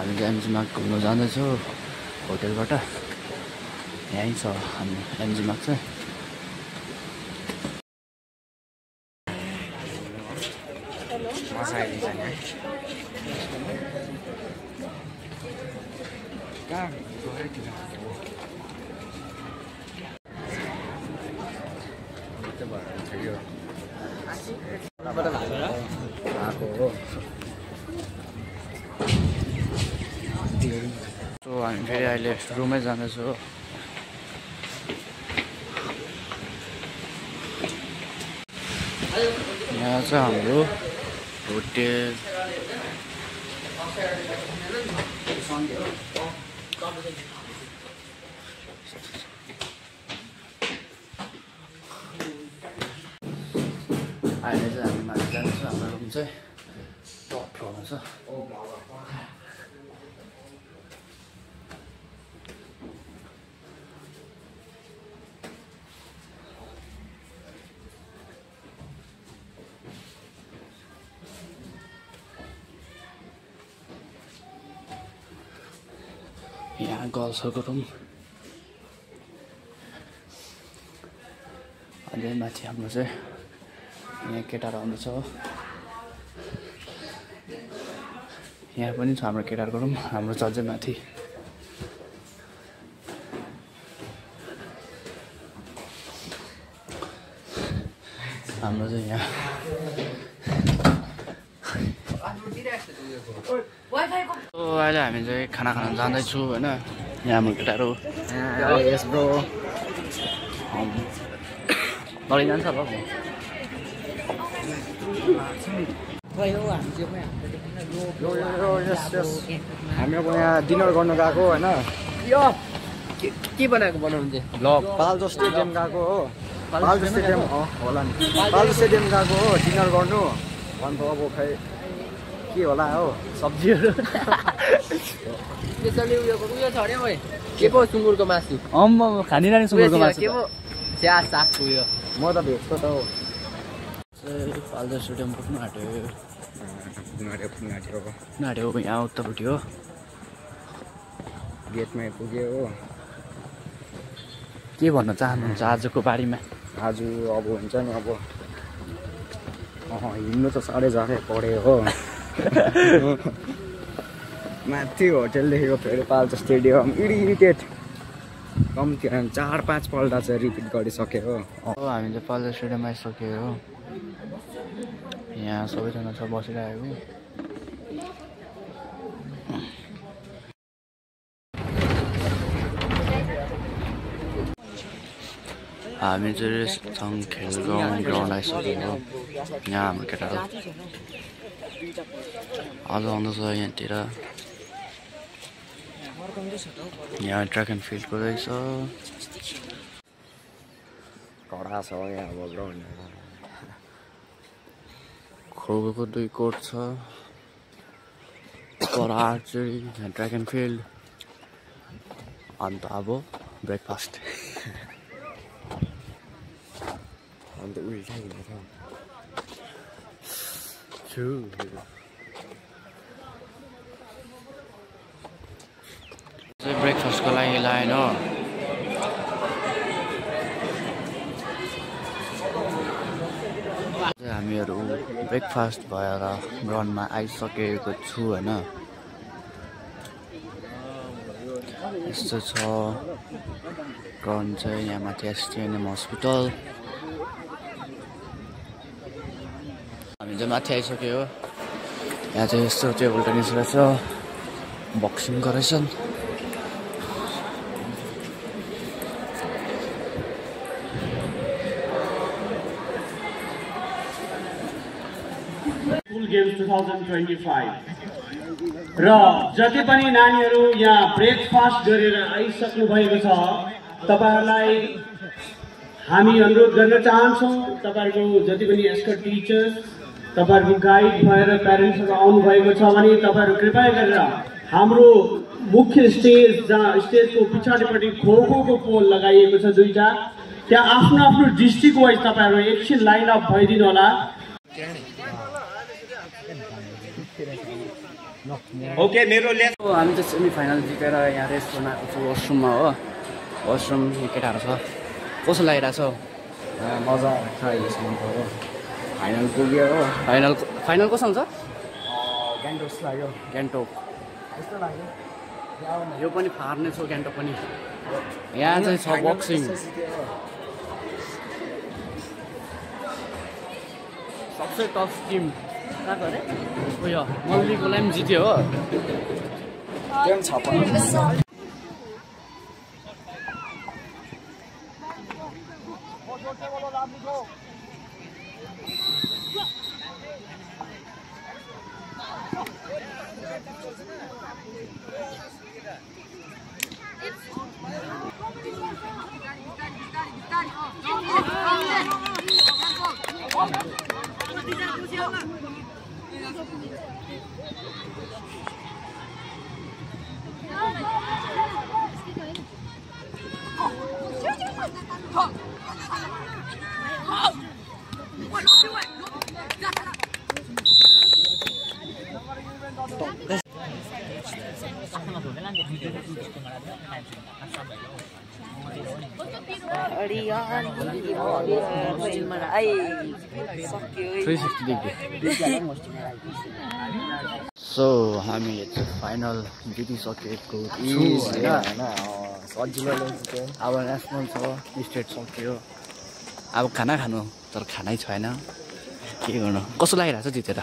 हामी चाहिँ एमजी मार्ग घुम्न जाँदैछौँ होटेलबाट। यहीँ छ हामी एमजी मार्ग चाहिँ। हामी फेरि अहिले रुमै जाँदैछौँ। यहाँ चाहिँ हाम्रो होटेल। अहिले चाहिँ हामी माथि जाँदैछौँ। हाम्रो रुम चाहिँ टप फ्लोरमा छ। यहाँ गर्ल्सहरूको रुम। अझै माथि हाम्रो चाहिँ यहाँ केटाहरू आउँदैछ। यहाँ पनि छ हाम्रो केटाहरूको रुम। हाम्रो छ अझै माथि। हाम्रो चाहिँ यहाँ अहिले हामी चाहिँ खाना खान जाँदैछु होइन। यहाँ हाम्रो केटाहरू यस ब्रो लडी जान्छ होला हामी अब यहाँ डिनर गर्नु गएको होइन। के बनाएको बनाउनु चाहिँ ब्लग पाल्जो स्टेडियम गएको हो। पाल्जो स्टेडियम होला नि। पाल्जो स्टेडियम गएको हो डिनर गर्नु। अन्त अब खै के होला हो सब्जीहरू। त्यसैले उयो छ अरे ओए के पो सुँगुरको मासु। खानिरहने सुँगुरको मासु के पो चिया साग उयो। म त भेट्छु त हो। पाल्जो स्टेडियम पुग्नु आँट्यो। यहाँ उत्तापट्टि हो। गेटमै पुग्यो हो। के भन्न चाहनुहुन्छ आजको बारेमा? आज अब हुन्छ नि अब हिँड्नु त साह्रै पऱ्यो हो। माथि होटेलदेखिको फेरि पाल्जो स्टेडियम इरिटेट कम्ती 4-5 पल्ट चाहिँ रिपिट गरिसक्यो हो। हामी चाहिँ पाल्जो स्टेडियम आइसक्यो हो। यहाँ सबैजना छ बसिरहेको। हामी चाहिँ खेल ग्राउन्ड आइसक्यो हो। यहाँ हाम्रो केटाहरू अझ आउँदैछ यहाँतिर। यहाँ ट्र्याक एन्ड फिल्डको रहेछ। कडा छ यहाँ अब ग्राउन्ड। खोको 2 कोर्ट छ। पर आर्चरी यहाँ ट्र्याक एन्ड फिल्ड। अन्त अब ब्रेकफास्ट। अन्त उल्टा हिँडेर ब्रेकफास्टको लागि लाइन हो। हामीहरू ब्रेकफास्ट भएर ग्राउन्डमा आइसकेको छु होइन। यस्तो छ ग्राउन्ड चाहिँ। यहाँ माथि एसटिएनएम हस्पिटल। हामी चाहिँ माथि आइसक्यो। यहाँ चाहिँ यस्तो टेबल टेनिस रहेछ। बक्सिङ गरेछन्। गेम्स 2025 र जति पनि नानीहरू यहाँ ब्रेकफास्ट गरेर आइसक्नु भएको छ तपाईहरुलाई हामी अनुरोध गर्न चाहन्छौं। तपाईहरुको जति पनि एस्कर्ट टिचर्स तपाईहरुको गाइड भएर प्यारेन्ट्सहरु आउनु भएको छ भने तपाईहरु कृपया गरेर हाम्रो मुख्य स्टेज जहाँ स्टेजको पछाडिपट्टि खोखोको पोल लगाइएको छ दुईटा त्यहाँ आफ्नो आफ्नो डिस्ट्रिक्ट वाइज तपाईहरु एकछिन लाइन अप भइदिनु होला। ओके मेरो लेस हामी चाहिँ सेमी फाइनल जितेर यहाँ रेस्ट गर्न आएको छु वासरुममा हो वासरुम केटाहरू छ कस्तो लागिरहेछ मजा आउँछ अहिलेसम्म हो फाइनल पुग्यो हो फाइनल कसँग छ गान्तोक लाग्यो गान्तोक यस्तो लाग्यो यो पनि फार्ने छ गान्तोक पनि यहाँ चाहिँ छ बक्सिङ सबसे टफ टिम कहाँको अरे उयो मल्लीकोलाई पनि जित्यो हो गेम छ पनि सो हामीले चाहिँ फाइनल जितिसकेको सजिलोले जित्यो अब नेसनल छ स्टेट सक्यो अब खाना खानु तर खानै छैन के गर्नु कस्तो लागिरहेको छ जितेर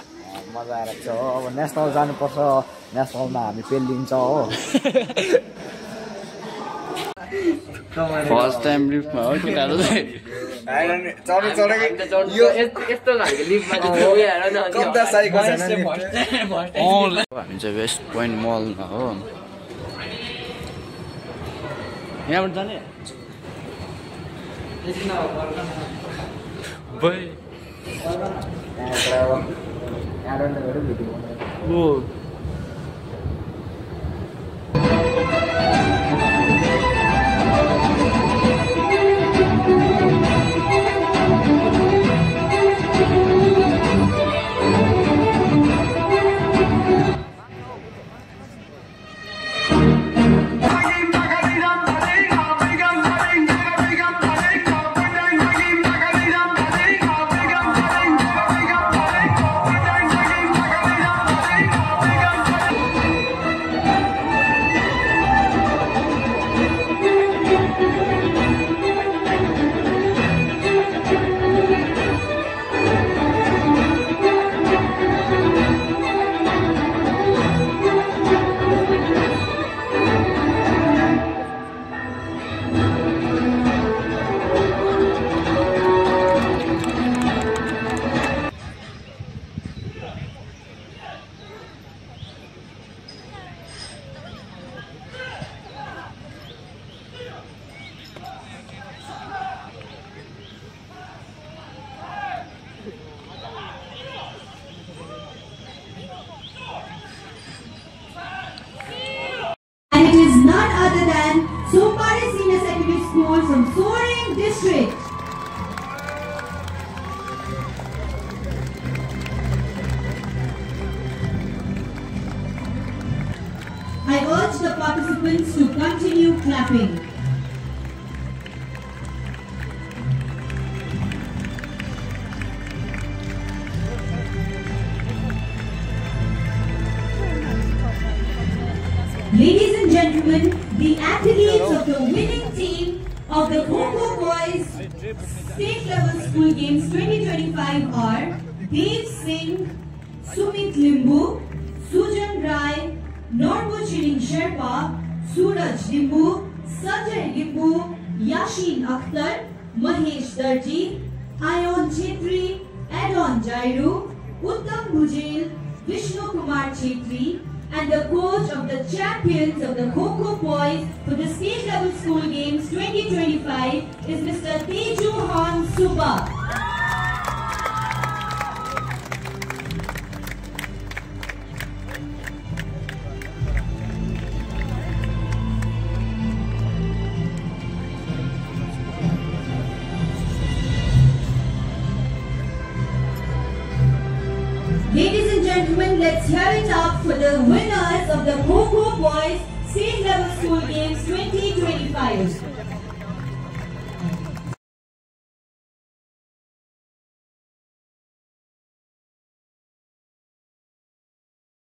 मजा आइरहेको छ हो अब नेसनल जानुपर्छ नेसनलमा हामी पेलिन्छ हो फर्स्ट टाइम लिफ्टमा हो केटाहरू चाहिँ हामी चाहिँ वेस्ट पोइन्ट मलमा हो यहाँबाट जाने from Soaring District. I urge the participants to continue clapping. Ladies and gentlemen, the athletes of the winning team of the Kho-Kho Boys State Level School Games 2025 are Dev Singh, Sumit Limbu, Sujan Rai, Norbu Chiring Sherpa, Suraj Limbu, Sajay Limbu, Yashin Akhtar, Mahesh Darji, Ayon Chetri, Adon Jairu, Uttam Bujel, Vishnu Kumar Chetri, and the coach of the champions of the Kho-Kho Boys for the State Level School Games 2025 is Mr. Teju Han Suba. Ladies and gentlemen, let's hear it up for the winners of the Kho Kho Boys State Level School Games 2025.